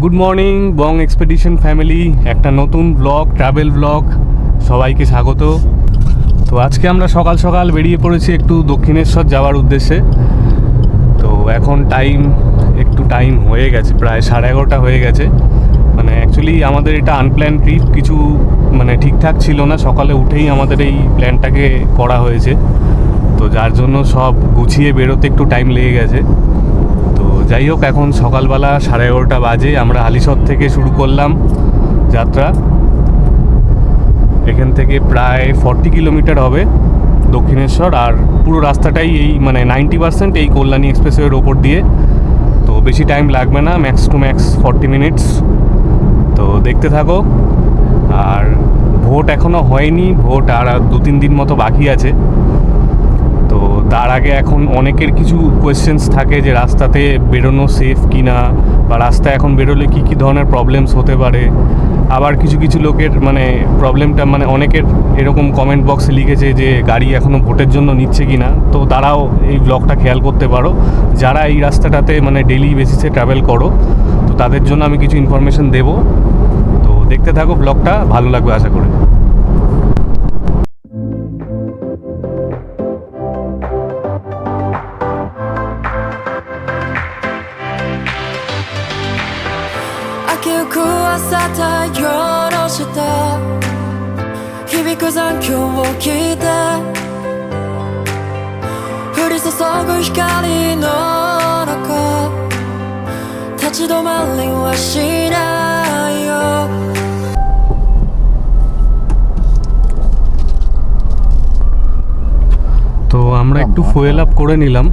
Good morning বং expedition family, একটা নতুন blog, travel blog, সবাইকে স্বাগত। তো আজকে আমরা সকাল সকাল বেরিয়ে পড়েছি একটু দক্ষিণেশ্বর যাওয়ার উদ্দেশ্যে। তো এখন টাইম হয়ে গেছে, প্রায় 11:30 হয়ে গেছে। মানে অ্যাকচুয়ালি আমাদের এটা আনপ্ল্যান ট্রিপ, কিছু মানে ঠিকঠাক ছিল না, সকালে উঠেই আমাদের এই প্ল্যানটাকে করা হয়েছে। তো যার জন্য সব গুছিয়ে বেরোতে একটু টাইম লেগে গেছে। তো যাই হোক, এখন সকালবেলা 11:30 বাজে, আমরা হালিশহর থেকে শুরু করলাম যাত্রা। এখান থেকে প্রায় 40 কিলোমিটার হবে দক্ষিণেশ্বর, আর পুরো রাস্তাটাই এই মানে 90% এই কল্যাণী এক্সপ্রেসওয়ের ওপর দিয়ে। তো বেশি টাইম লাগবে না, ম্যাক্স টু ম্যাক্স 40 মিনিটস। তো দেখতে থাকো। আর ভোট এখনও হয়নি, ভোট আর 2-3 দিন মতো বাকি আছে। তো তার আগে এখন অনেকের কিছু কোয়েশ্চেন্স থাকে যে রাস্তাতে বেরোনো সেফ কি না, বা রাস্তায় এখন বেরোলে কী কী ধরনের প্রবলেমস হতে পারে। আবার কিছু কিছু লোকের মানে প্রবলেমটা মানে অনেকের এরকম কমেন্ট বক্সে লিখেছে যে গাড়ি এখনও ভোটের জন্য নিচ্ছে কি না। তো তারাও এই ব্লগটা খেয়াল করতে পারো, যারা এই রাস্তাটাতে মানে ডেইলি বেসিসে ট্রাভেল করো। তো তাদের জন্য আমি কিছু ইনফরমেশন দেবো। তো দেখতে থাকো, ব্লগটা ভালো লাগবে আশা করি।響く残響を聞いて降り注ぐ光の中立ち止まりはしないよ。তো আমরা একটু ফুয়েল আপ করে নিলাম।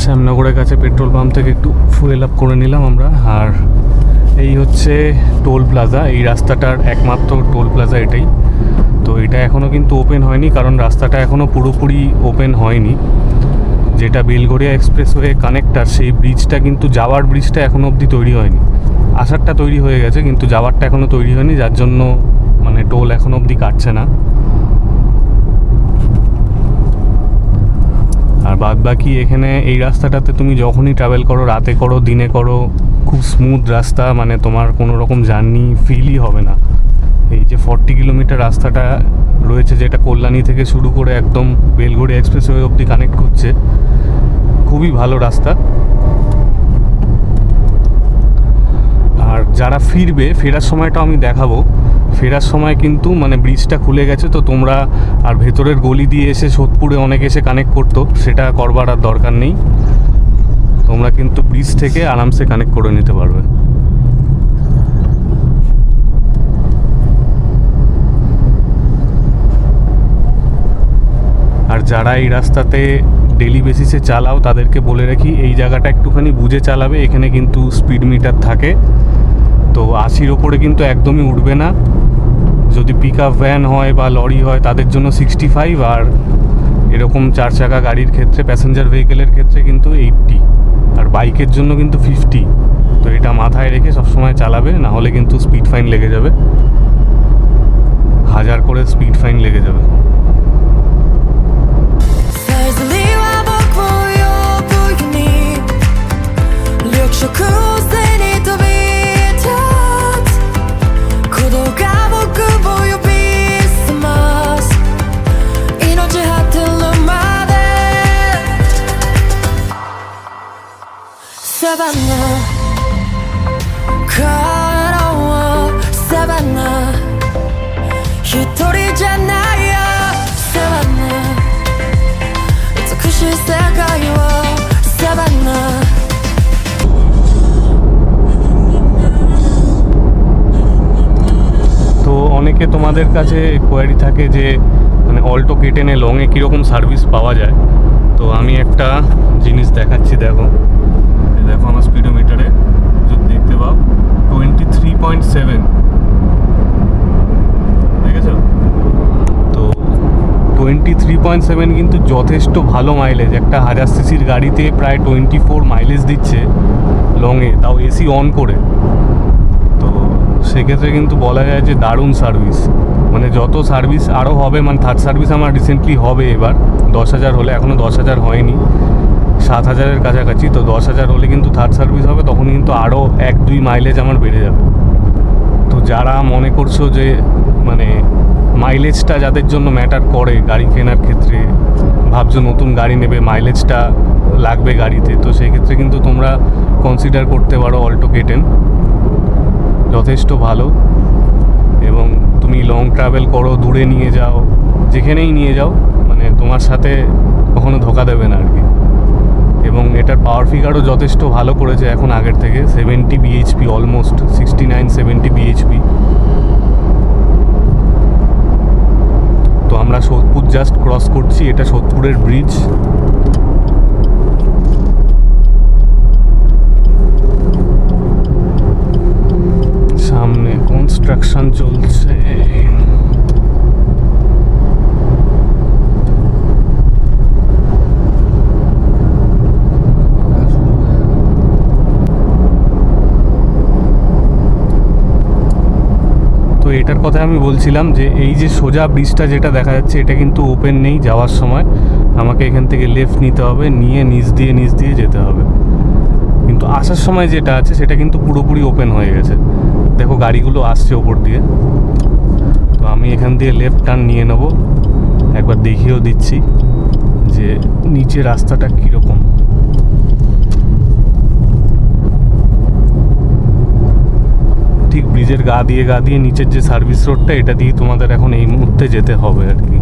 শ্যামনগরের কাছে পেট্রোল পাম্প থেকে একটু ফুয়েল আপ করে নিলাম আমরা। আর এই হচ্ছে টোল প্লাজা, এই রাস্তাটার একমাত্র টোল প্লাজা এটাই। তো এটা এখনও কিন্তু ওপেন হয়নি, কারণ রাস্তাটা এখনও পুরোপুরি ওপেন হয়নি। যেটা বেলঘরিয়া এক্সপ্রেসওয়ে কানেক্টার, সেই ব্রিজটা কিন্তু যাওয়ার ব্রিজটা এখনও অবধি তৈরি হয়নি। আসারটা তৈরি হয়ে গেছে, কিন্তু যাওয়ারটা এখনও তৈরি হয়নি, যার জন্য মানে টোল এখনও অবধি কাটছে না। আর বাদ বাকি এখানে এই রাস্তাটাতে তুমি যখনই ট্রাভেল করো, রাতে করো দিনে করো, খুব স্মুথ রাস্তা, মানে তোমার কোনো রকম জার্নি ফিলই হবে না। এই যে 40 কিলোমিটার রাস্তাটা রয়েছে, যেটা কল্যাণী থেকে শুরু করে একদম বেলঘরিয়া এক্সপ্রেসওয়ে অবধি কানেক্ট করছে, খুবই ভালো রাস্তা। আর যারা ফেরার সময়টাও আমি দেখাবো। ফেরার সময় কিন্তু মানে ব্রিজটা খুলে গেছে, তো তোমরা আর ভেতরের গলি দিয়ে এসে সোদপুরে অনেক এসে কানেক্ট করতো, সেটা করবার আর দরকার নেই। তোমরা কিন্তু ব্রিজ থেকে আরামসে কানেক্ট করে নিতে পারবে। আর যারা এই রাস্তাতে ডেলি বেসিসে চালাও, তাদেরকে বলে রাখি এই জায়গাটা একটুখানি বুঝে চালাবে। এখানে কিন্তু স্পিড মিটার থাকে, তো 80-র ওপরে কিন্তু একদমই উঠবে না। যদি পিক আপ ভ্যান হয় বা লরি হয় তাদের জন্য 65, আর এরকম 4 চাকা গাড়ির ক্ষেত্রে, প্যাসেঞ্জার ভেহিকেলের ক্ষেত্রে কিন্তু 80, আর বাইকের জন্য কিন্তু 50। তো এটা মাথায় রেখে সবসময় চালাবে, না হলে কিন্তু স্পিড ফাইন লেগে যাবে, 1000 করে স্পিড ফাইন লেগে যাবে। Savannah, color Savannah, 一人じゃないよ Savannah, 美しい世界を Savannah。তো অনেকে তোমাদের কাছে কোয়ারি থাকে যে মানে অল্টো কেটেনে লংয়ে কীরকম সার্ভিস পাওয়া যায়। তো আমি একটা জিনিস দেখাচ্ছি, দেখো আমার স্পিডোমিটারে যদি দেখতে পাও 23.7, দেখেছো? তো 23.7 কিন্তু যথেষ্ট ভালো মাইলেজ। একটা 1000 সিসির গাড়িতে প্রায় 24 মাইলেজ দিচ্ছে লংয়ে, তাও এসি অন করে। তো সেক্ষেত্রে কিন্তু বলা যায় যে দারুণ সার্ভিস। মানে যত সার্ভিস আরও হবে, মানে থার্ড সার্ভিস আমার রিসেন্টলি হবে এবার 10,000 হলে, এখনও 10,000 হয়নি, 7,000-এর কাছাকাছি। তো 10,000 হলে কিন্তু থার্ড সার্ভিস হবে, তখন কিন্তু আরও 1-2 মাইলেজ আমার বেড়ে যাবে। তো যারা মনে করছো যে মানে মাইলেজটা যাদের জন্য ম্যাটার করে গাড়ি কেনার ক্ষেত্রে, ভাবছো নতুন গাড়ি নেবে, মাইলেজটা লাগবে গাড়িতে, তো সেই ক্ষেত্রে কিন্তু তোমরা কনসিডার করতে পারো অল্টো K10। যথেষ্ট ভালো, এবং তুমি লং ট্রাভেল করো, দূরে নিয়ে যাও, যেখানেই নিয়ে যাও, মানে তোমার সাথে কখনো ধোকা দেবে না আর কি। এবং এটার পাওয়ার ফিগারও যথেষ্ট ভালো করেছে এখন আগের থেকে, 70 bhp, অলমোস্ট 69-70 bhp। তো আমরা সোদপুর জাস্ট ক্রস করছি, এটা সোদপুরের ব্রিজ। সামনে কনস্ট্রাকশন চলছে। তো এটার কথা আমি বলছিলাম যে এই যে সোজা ব্রিজটা যেটা দেখা যাচ্ছে, এটা কিন্তু ওপেন নেই। যাওয়ার সময় আমাকে এখান থেকে লেফট নিতে হবে, নিয়ে নিচ দিয়ে যেতে হবে। কিন্তু আসার সময় যেটা আছে সেটা কিন্তু পুরোপুরি ওপেন হয়ে গেছে। দেখো গাড়িগুলো আসছে ওপর দিয়ে। তো আমি এখান দিয়ে লেফট টার্ন নিয়ে নেব, একবার দেখিয়েও দিচ্ছি যে নিচে রাস্তাটা কীরকম। ঠিক ব্রিজের গা দিয়ে নিচের যে সার্ভিস রোডটা, এটা দিয়ে তোমাদের এখন এই মুহূর্তে যেতে হবে আর কি।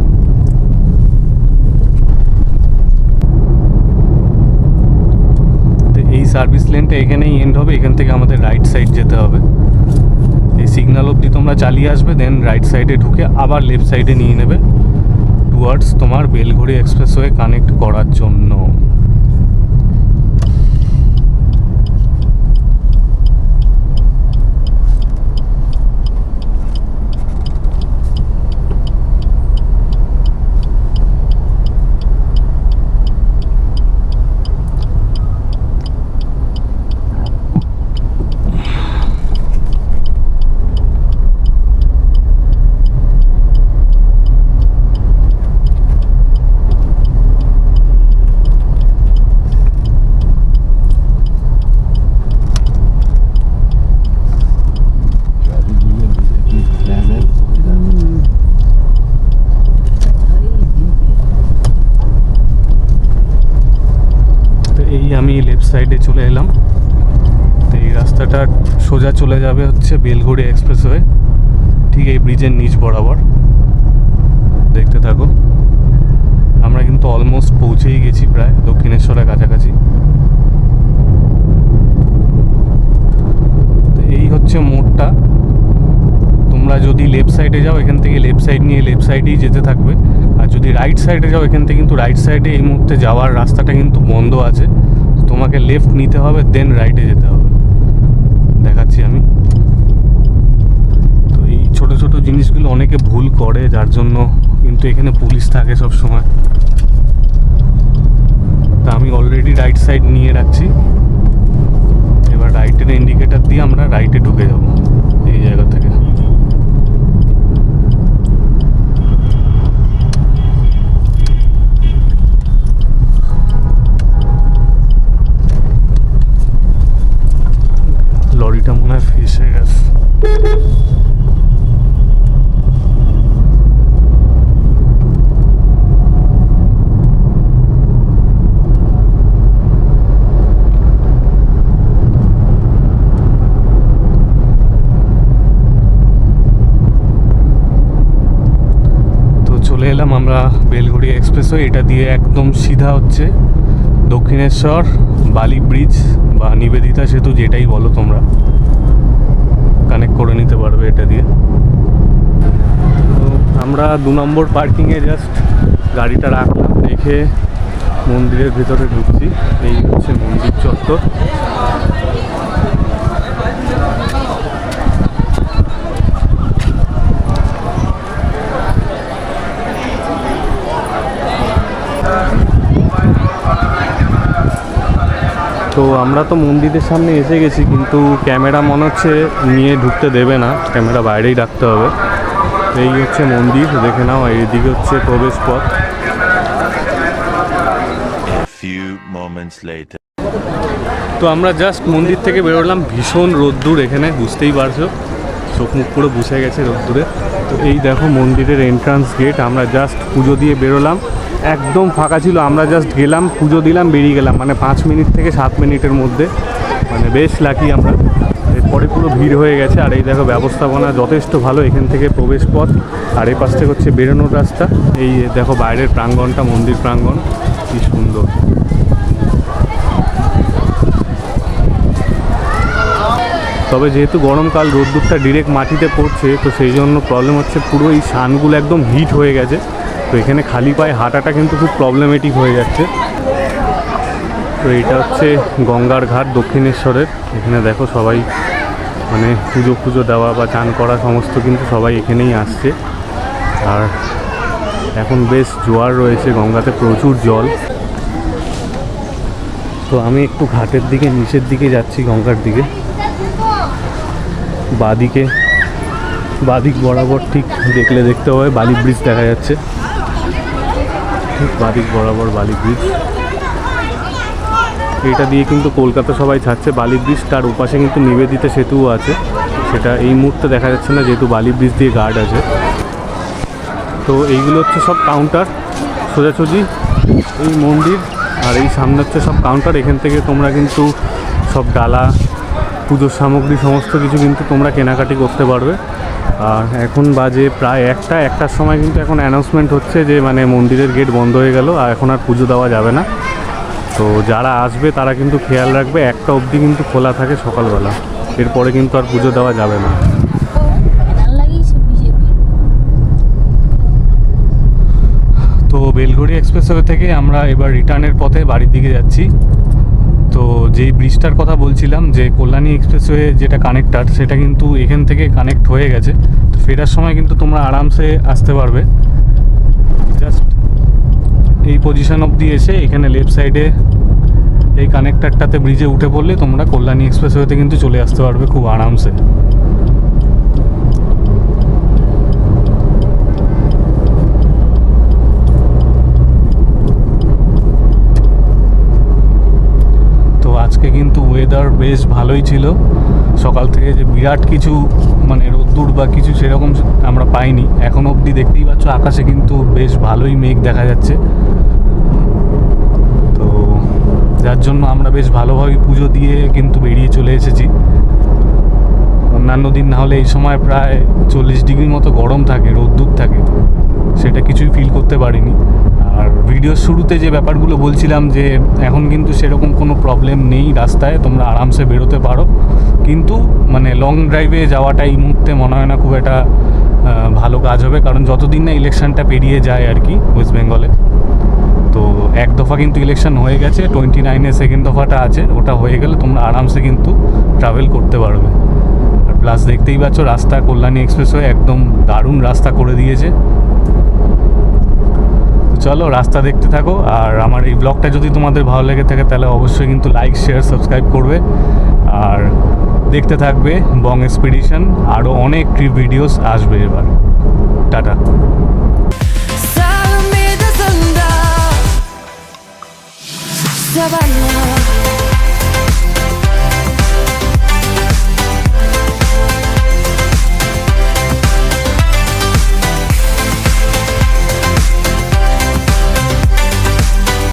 তো এই সার্ভিস লেনটা এখানেই এন্ড হবে, এখান থেকে আমাদের রাইট সাইড যেতে হবে। এই সিগন্যাল অবধি তোমরা চালিয়ে আসবে, দেন রাইট সাইডে ঢুকে আবার লেফট সাইডে নিয়ে নেবে টুয়ার্ডস তোমার বেলঘড়ি এক্সপ্রেসওয়ে কানেক্ট করার জন্য। আমি লেফট সাইডে চলে এলাম। তো এই রাস্তাটা সোজা চলে যাবে হচ্ছে বেলঘড়ি এক্সপ্রেসওয়ে, ঠিক এই ব্রিজের নিচ বরাবর। দেখতে থাকো, আমরা কিন্তু অলমোস্ট পৌঁছেই গেছি প্রায় দক্ষিণেশ্বরের কাছাকাছি। তো এই হচ্ছে মোড়টা। তোমরা যদি লেফট সাইডে যাও, এখান থেকে লেফট সাইড নিয়ে লেফট সাইডেই যেতে থাকবে। আর যদি রাইট সাইডে যাও, এখান থেকে কিন্তু রাইট সাইডে এই মুহূর্তে যাওয়ার রাস্তাটা কিন্তু বন্ধ আছে। তোমাকে লেফট নিতে হবে, দেন রাইটে যেতে হবে। দেখাচ্ছি আমি। তো এই ছোট ছোট জিনিসগুলো অনেকে ভুল করে, যার জন্য কিন্তু এখানে পুলিশ থাকে সব সময়। তা আমি অলরেডি রাইট সাইড নিয়ে রাখছি। এবার রাইটের ইন্ডিকেটার দিয়ে আমরা রাইটে ঢুকে যাব এই জায়গা থেকে। লরিটা মনে হয় ফেসে গেছে। চলে এলাম আমরা বেলঘড়ি এক্সপ্রেসওয়ে। এটা দিয়ে একদম সিধা হচ্ছে দক্ষিণেশ্বর বালি ব্রিজ বা নিবেদিতা সেতু, যেটাই বলো তোমরা, কানেক্ট করে নিতে পারবে এটা দিয়ে। তো আমরা 2 নম্বর পার্কিংয়ে জাস্ট গাড়িটা রাখলাম, রেখে মন্দিরের ভেতরে ঢুকছি। এই হচ্ছে মন্দির চত্বর। তো আমরা তো মন্দিরের সামনে এসে গেছি, কিন্তু ক্যামেরা মনে হচ্ছে নিয়ে ঢুকতে দেবে না, ক্যামেরা বাইরেই রাখতে হবে। এই হচ্ছে মন্দির, দেখে নাও। এইদিকে হচ্ছে প্রবেশ পথ। A few moments later. তো আমরা জাস্ট মন্দির থেকে বেরোলাম, ভীষণ রোদ্দুর এখানে, বুঝতেই পারছো, চোখ মুখ পুরো বুঝে গেছে রোদ্দুরে। তো এই দেখো মন্দিরের এন্ট্রান্স গেট। আমরা জাস্ট পুজো দিয়ে বেরোলাম, একদম ফাঁকা ছিল। আমরা জাস্ট গেলাম, পুজো দিলাম, বেরিয়ে গেলাম, মানে 5 মিনিট থেকে 7 মিনিটের মধ্যে। মানে বেশ লাকি আমরা। এরপরে পুরো ভিড় হয়ে গেছে। আর এই দেখো ব্যবস্থাপনা যথেষ্ট ভালো। এখান থেকে প্রবেশ পথ, আর এই পাশ থেকে হচ্ছে বেরোনোর রাস্তা। এই দেখো বাইরের প্রাঙ্গণটা, মন্দির প্রাঙ্গণ কি সুন্দর। তবে যেহেতু গরমকাল, রোদ্দুরটা ডিরেক্ট মাটিতে পড়ছে, তো সেই জন্য প্রবলেম হচ্ছে পুরো এই সানগুলো একদম হিট হয়ে গেছে। তো এখানে খালি পায়ে হাঁটাটা কিন্তু খুব প্রবলেমেটিক হয়ে যাচ্ছে। তো এটা হচ্ছে গঙ্গার ঘাট দক্ষিণেশ্বরের। এখানে দেখো সবাই মানে পুজো দেওয়া বা চান করা সমস্ত কিন্তু সবাই এখানেই আসছে। আর এখন বেশ জোয়ার রয়েছে গঙ্গাতে, প্রচুর জল। তো আমি একটু ঘাটের দিকে, নিচের দিকে যাচ্ছি, গঙ্গার দিকে। বাদিক বরাবর ঠিক দেখলে দেখতে হবে বালি ব্রিজ দেখা যাচ্ছে, ঠিক বাদিক বরাবর বালি ব্রিজ। এটা দিয়ে কিন্তু কলকাতা সবাই ছাড়ছে বালি ব্রিজ। তার ওপাশে কিন্তু নিবেদিতা সেতুও আছে, সেটা এই মুহূর্তে দেখা যাচ্ছে না যেহেতু বালি ব্রিজ দিয়ে গার্ড আছে। তো এইগুলো হচ্ছে সব কাউন্টার, সোজাসুজি এই মন্দির। আর এই সামনে হচ্ছে সব কাউন্টার। এখান থেকে তোমরা কিন্তু সব ডালা, পুজোর সামগ্রী সমস্ত কিছু কিন্তু তোমরা কেনাকাটি করতে পারবে। আর এখন বাজে প্রায় 1টার সময় কিন্তু এখন অ্যানাউন্সমেন্ট হচ্ছে যে মানে মন্দিরের গেট বন্ধ হয়ে গেল, আর এখন আর পুজো দেওয়া যাবে না। তো যারা আসবে তারা কিন্তু খেয়াল রাখবে, 1টা অবধি কিন্তু খোলা থাকে সকালবেলা, এরপরে কিন্তু আর পুজো দেওয়া যাবে না। তো বেলঘড়ি এক্সপ্রেসওয়ে থেকে আমরা এবার রিটার্নের পথে বাড়ির দিকে যাচ্ছি। তো যেই ব্রিজটার কথা বলছিলাম, যে কল্যাণী এক্সপ্রেসওয়ে যেটা কানেক্টার, সেটা কিন্তু এখান থেকে কানেক্ট হয়ে গেছে। তো ফেরার সময় কিন্তু তোমরা আরামসে আসতে পারবে। জাস্ট এই পজিশন অবধি এসে এখানে লেফট সাইডে এই কানেক্টারটাতে ব্রিজে উঠে পড়লে তোমরা কল্যাণী এক্সপ্রেসওয়েতে কিন্তু চলে আসতে পারবে খুব আরামসে। আজকে কিন্তু ওয়েদার বেশ ভালোই ছিল, সকাল থেকে যে বিরাট কিছু মানে রোদ্দুর বা কিছু সেরকম আমরা পাইনি। এখন অবধি দেখতেই পাচ্ছ আকাশে কিন্তু বেশ ভালোই মেঘ দেখা যাচ্ছে। তো যার জন্য আমরা বেশ ভালোভাবে পুজো দিয়ে কিন্তু বেরিয়ে চলে এসেছি। অন্যান্য দিন না হলে এই সময় প্রায় 40 ডিগ্রি মতো গরম থাকে, রোদ্দুর থাকে, সেটা কিছুই ফিল করতে পারিনি। আর ভিডিওর শুরুতে যে ব্যাপারগুলো বলছিলাম যে এখন কিন্তু সেরকম কোনো প্রবলেম নেই রাস্তায়, তোমরা আরামসে বেরোতে পারো। কিন্তু মানে লং ড্রাইভে যাওয়াটা এই মুহূর্তে মনে হয় না খুব একটা ভালো কাজ হবে, কারণ যতদিন না ইলেকশনটা পেরিয়ে যায় আর কি ওয়েস্ট বেঙ্গলে। তো এক দফা কিন্তু ইলেকশন হয়ে গেছে, 29-এ সেকেন্ড দফাটা আছে, ওটা হয়ে গেলে তোমরা আরামসে কিন্তু ট্রাভেল করতে পারবে। আর প্লাস দেখতেই পাচ্ছ রাস্তা, কল্যাণী এক্সপ্রেসওয়ে একদম দারুণ রাস্তা করে দিয়েছে। চলো রাস্তা দেখতে থাকো। আর আমার এই ব্লগটা যদি তোমাদের ভালো লেগে থাকে তাহলে অবশ্যই কিন্তু লাইক, শেয়ার, সাবস্ক্রাইব করবে। আর দেখতে থাকবে বং এক্সপিডিশন, আরও অনেক ট্রিপ ভিডিওস আসবে এবার। টাটা। Savannah